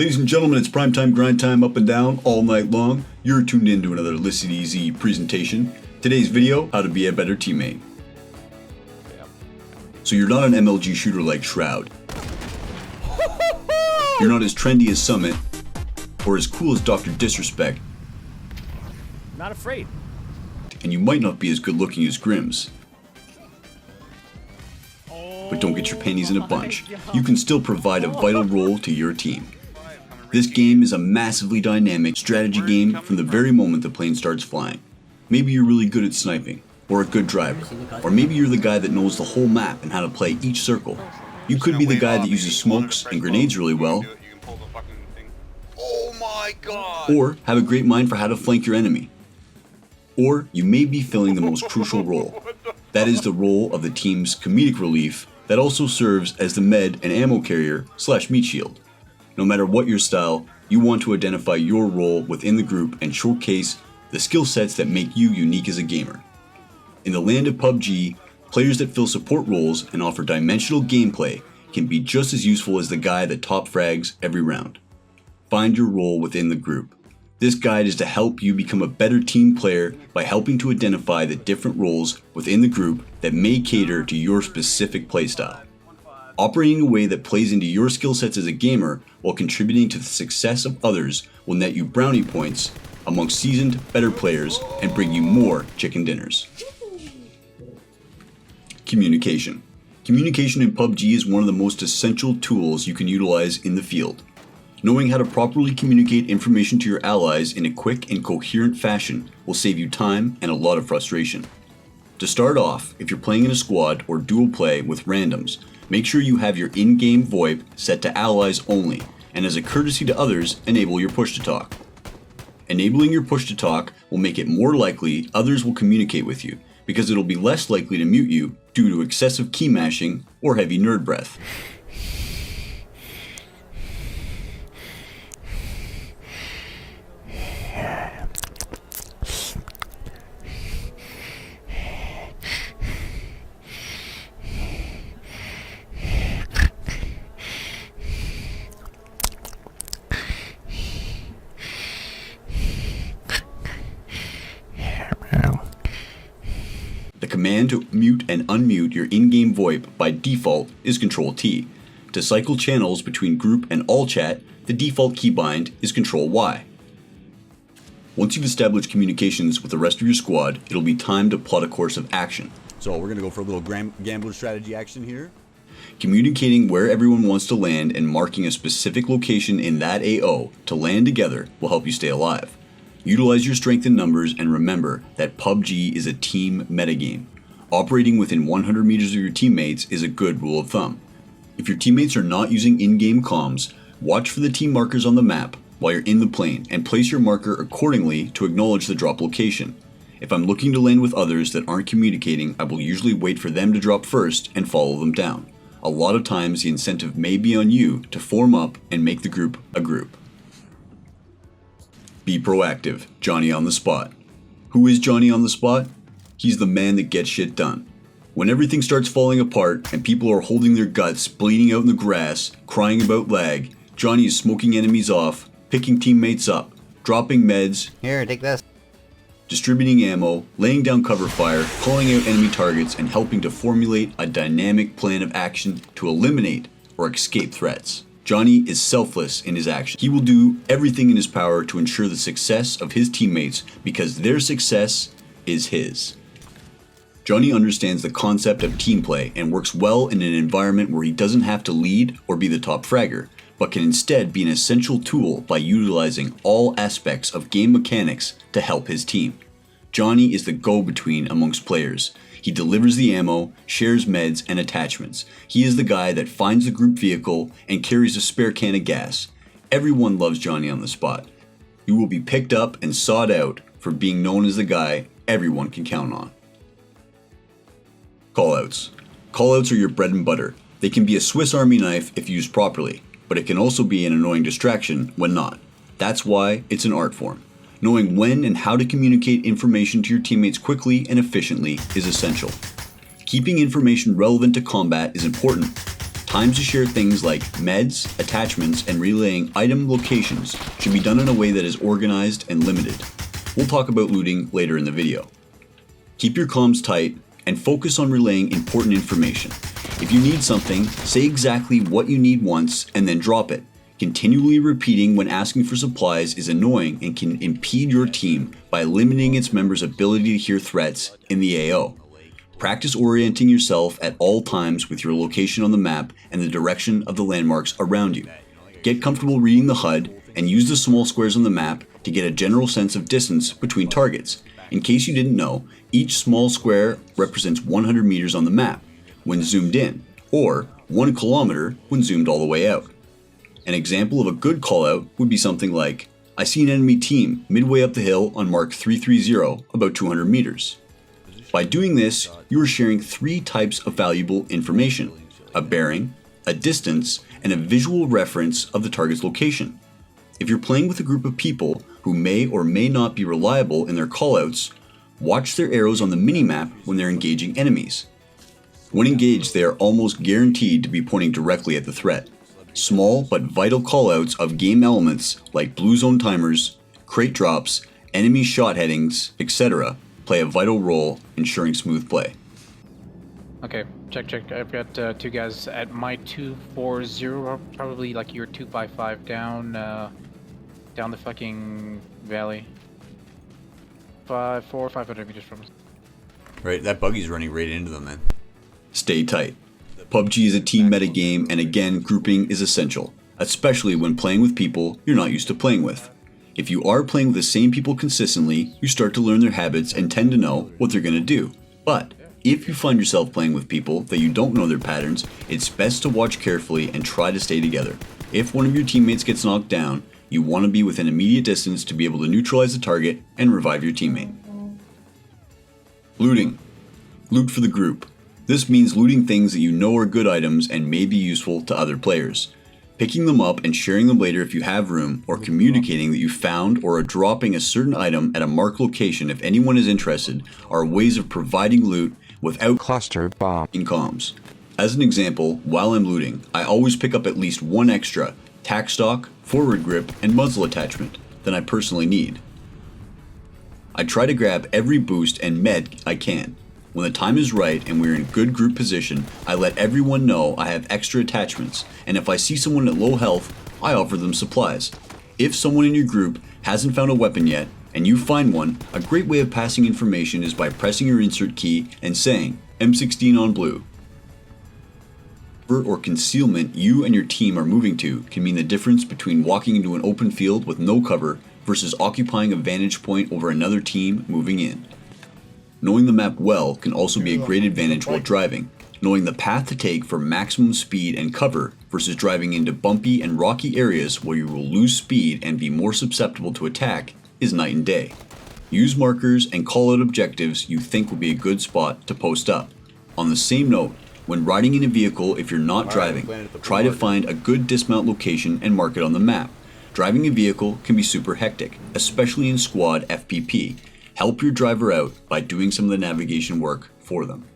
Ladies and gentlemen, it's primetime grind time up and down all night long. You're tuned in to another Listedez presentation. Today's video, how to be a better teammate. So you're not an MLG shooter like Shroud. You're not as trendy as Summit, or as cool as Dr. Disrespect. Not afraid. And you might not be as good looking as Grims. But don't get your panties in a bunch. You can still provide a vital role to your team. This game is a massively dynamic strategy game from the very moment the plane starts flying. Maybe you're really good at sniping, or a good driver, or maybe you're the guy that knows the whole map and how to play each circle. You could be the guy that uses smokes and grenades really well, Oh my god! or have a great mind for how to flank your enemy. Or you may be filling the most crucial role. That is the role of the team's comedic relief that also serves as the med and ammo carrier / meat shield. No matter what your style, you want to identify your role within the group and showcase the skill sets that make you unique as a gamer. In the land of PUBG, players that fill support roles and offer dimensional gameplay can be just as useful as the guy that top frags every round. Find your role within the group. This guide is to help you become a better team player by helping to identify the different roles within the group that may cater to your specific playstyle. Operating in a way that plays into your skill sets as a gamer while contributing to the success of others will net you brownie points amongst seasoned, better players and bring you more chicken dinners. Communication. Communication in PUBG is one of the most essential tools you can utilize in the field. Knowing how to properly communicate information to your allies in a quick and coherent fashion will save you time and a lot of frustration. To start off, if you're playing in a squad or dual play with randoms, make sure you have your in-game VoIP set to allies only, and as a courtesy to others, enable your push-to-talk. Enabling your push-to-talk will make it more likely others will communicate with you, because it'll be less likely to mute you due to excessive key mashing or heavy nerd breath. The command to mute and unmute your in-game VoIP by default is Ctrl-T. To cycle channels between group and all chat, the default keybind is Ctrl-Y. Once you've established communications with the rest of your squad, it'll be time to plot a course of action. So we're gonna go for a little gambler strategy action here. Communicating where everyone wants to land and marking a specific location in that AO to land together will help you stay alive. Utilize your strength in numbers and remember that PUBG is a team metagame. Operating within 100 meters of your teammates is a good rule of thumb. If your teammates are not using in-game comms, watch for the team markers on the map while you're in the plane and place your marker accordingly to acknowledge the drop location. If I'm looking to land with others that aren't communicating, I will usually wait for them to drop first and follow them down. A lot of times the incentive may be on you to form up and make the group a group. Be proactive. Johnny on the spot. Who is Johnny on the spot? He's the man that gets shit done. When everything starts falling apart and people are holding their guts, bleeding out in the grass, crying about lag, Johnny is smoking enemies off, picking teammates up, dropping meds, Here, take this. distributing ammo, laying down cover fire, calling out enemy targets, and helping to formulate a dynamic plan of action to eliminate or escape threats. Johnny is selfless in his action. He will do everything in his power to ensure the success of his teammates because their success is his. Johnny understands the concept of team play and works well in an environment where he doesn't have to lead or be the top fragger, but can instead be an essential tool by utilizing all aspects of game mechanics to help his team. Johnny is the go-between amongst players. He delivers the ammo, shares meds and attachments. He is the guy that finds the group vehicle and carries a spare can of gas. Everyone loves Johnny on the spot. You will be picked up and sought out for being known as the guy everyone can count on. Callouts. Callouts are your bread and butter. They can be a Swiss Army knife if used properly, but it can also be an annoying distraction when not. That's why it's an art form. Knowing when and how to communicate information to your teammates quickly and efficiently is essential. Keeping information relevant to combat is important. Times to share things like meds, attachments, and relaying item locations should be done in a way that is organized and limited. We'll talk about looting later in the video. Keep your comms tight and focus on relaying important information. If you need something, say exactly what you need once and then drop it. Continually repeating when asking for supplies is annoying and can impede your team by limiting its members' ability to hear threats in the AO. Practice orienting yourself at all times with your location on the map and the direction of the landmarks around you. Get comfortable reading the HUD and use the small squares on the map to get a general sense of distance between targets. In case you didn't know, each small square represents 100 meters on the map when zoomed in, or 1 kilometer when zoomed all the way out. An example of a good callout would be something like, I see an enemy team midway up the hill on mark 330, about 200 meters. By doing this, you are sharing 3 types of valuable information: a bearing, a distance, and a visual reference of the target's location. If you're playing with a group of people who may or may not be reliable in their callouts, watch their arrows on the minimap when they're engaging enemies. When engaged, they are almost guaranteed to be pointing directly at the threat. Small but vital callouts of game elements like blue zone timers, crate drops, enemy shot headings, etc. play a vital role ensuring smooth play. Okay, check. I've got 2 guys at my 240, probably like your 255 down the fucking valley. 500 meters from us. Right, that buggy's running right into them, man. Stay tight. PUBG is a team meta game, and again, grouping is essential, especially when playing with people you're not used to playing with. If you are playing with the same people consistently, you start to learn their habits and tend to know what they're going to do. But if you find yourself playing with people that you don't know their patterns, it's best to watch carefully and try to stay together. If one of your teammates gets knocked down, you want to be within immediate distance to be able to neutralize the target and revive your teammate. Looting. Loot for the group. This means looting things that you know are good items and may be useful to other players. Picking them up and sharing them later if you have room, or communicating that you found or are dropping a certain item at a marked location if anyone is interested, are ways of providing loot without cluster bomb in comms. As an example, while I'm looting, I always pick up at least 1 extra tack stock, forward grip, and muzzle attachment than I personally need. I try to grab every boost and med I can. When the time is right and we're in good group position, I let everyone know I have extra attachments, and if I see someone at low health, I offer them supplies. If someone in your group hasn't found a weapon yet, and you find one, a great way of passing information is by pressing your insert key and saying, M16 on blue. Or concealment you and your team are moving to can mean the difference between walking into an open field with no cover versus occupying a vantage point over another team moving in. Knowing the map well can also be a great advantage while driving. Knowing the path to take for maximum speed and cover versus driving into bumpy and rocky areas where you will lose speed and be more susceptible to attack is night and day. Use markers and call out objectives you think will be a good spot to post up. On the same note, when riding in a vehicle, if you're not driving, try to find a good dismount location and mark it on the map. Driving a vehicle can be super hectic, especially in squad FPP. Help your driver out by doing some of the navigation work for them.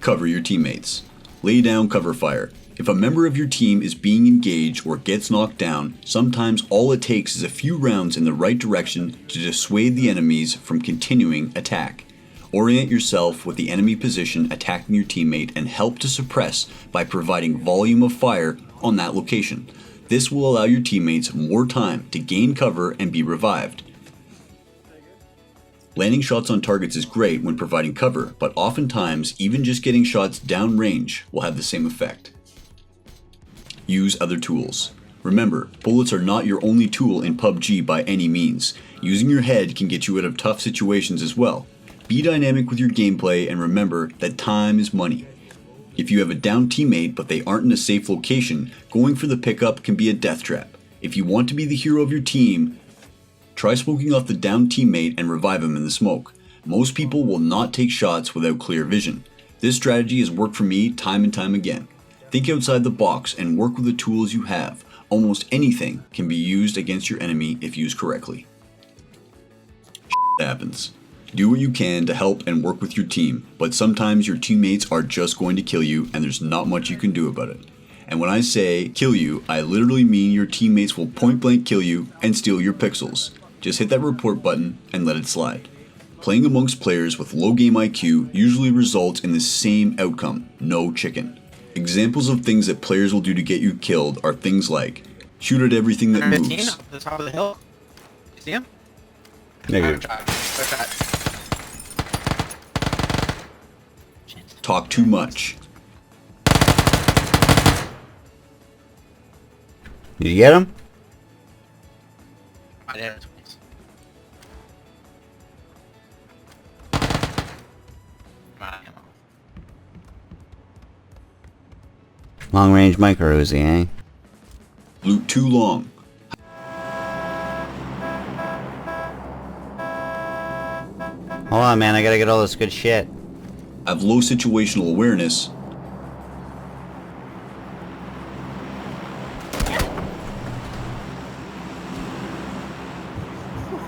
Cover your teammates. Lay down cover fire. If a member of your team is being engaged or gets knocked down, sometimes all it takes is a few rounds in the right direction to dissuade the enemies from continuing attack. Orient yourself with the enemy position attacking your teammate and help to suppress by providing volume of fire on that location. This will allow your teammates more time to gain cover and be revived. Landing shots on targets is great when providing cover, but oftentimes even just getting shots downrange will have the same effect. Use other tools. Remember, bullets are not your only tool in PUBG by any means. Using your head can get you out of tough situations as well. Be dynamic with your gameplay and remember that time is money. If you have a down teammate but they aren't in a safe location, going for the pickup can be a death trap. If you want to be the hero of your team, try smoking off the down teammate and revive him in the smoke. Most people will not take shots without clear vision. This strategy has worked for me time and time again. Think outside the box and work with the tools you have. Almost anything can be used against your enemy if used correctly. Shit happens. Do what you can to help and work with your team, but sometimes your teammates are just going to kill you and there's not much you can do about it. And when I say kill you, I literally mean your teammates will point blank kill you and steal your pixels. Just hit that report button and let it slide. Playing amongst players with low game IQ usually results in the same outcome, no chicken. Examples of things that players will do to get you killed are things like shoot at everything that 15 moves, up the top of the hill. You see him? Negative. Good shot. talk too much, Did you get him? I did it twice. I'm out of ammo. Long range micro Uzi, eh? loot too long, Hold on, man. I gotta get all this good shit. have low situational awareness,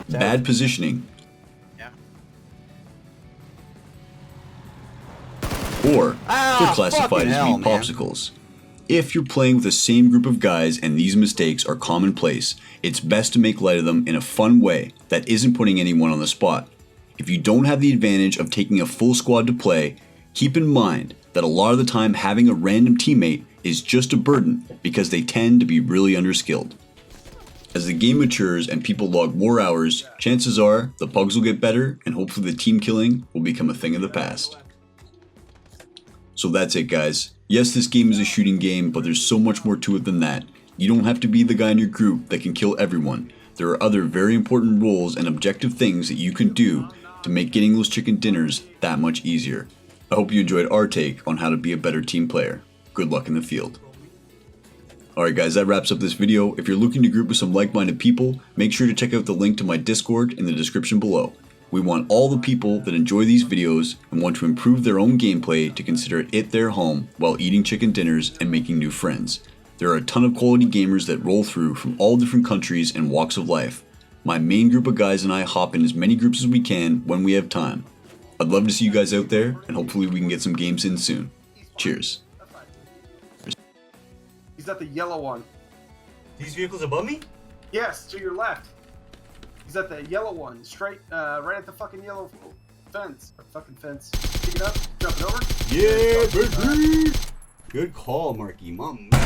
bad positioning, Yeah. or they're classified fucking as hell, meat man. popsicles. If you're playing with the same group of guys and these mistakes are commonplace, it's best to make light of them in a fun way that isn't putting anyone on the spot. If you don't have the advantage of taking a full squad to play, keep in mind that a lot of the time having a random teammate is just a burden because they tend to be really underskilled. As the game matures and people log more hours, chances are the pugs will get better and hopefully the team killing will become a thing of the past. So that's it, guys. Yes, this game is a shooting game, but there's so much more to it than that. You don't have to be the guy in your group that can kill everyone. There are other very important roles and objective things that you can do to make getting those chicken dinners that much easier. I hope you enjoyed our take on how to be a better team player. Good luck in the field. Alright guys, that wraps up this video. If you're looking to group with some like-minded people, make sure to check out the link to my Discord in the description below. We want all the people that enjoy these videos and want to improve their own gameplay to consider it their home while eating chicken dinners and making new friends. There are a ton of quality gamers that roll through from all different countries and walks of life. My main group of guys and I hop in as many groups as we can when we have time. I'd love to see you guys out there, and hopefully we can get some games in soon. Cheers. He's at the yellow one. These vehicles above me? Yes, to your left. He's at the yellow one, straight, right at the fucking yellow fence. Fucking fence. Pick it up, jump it over. Yeah, baby! Good call, Marky. My man.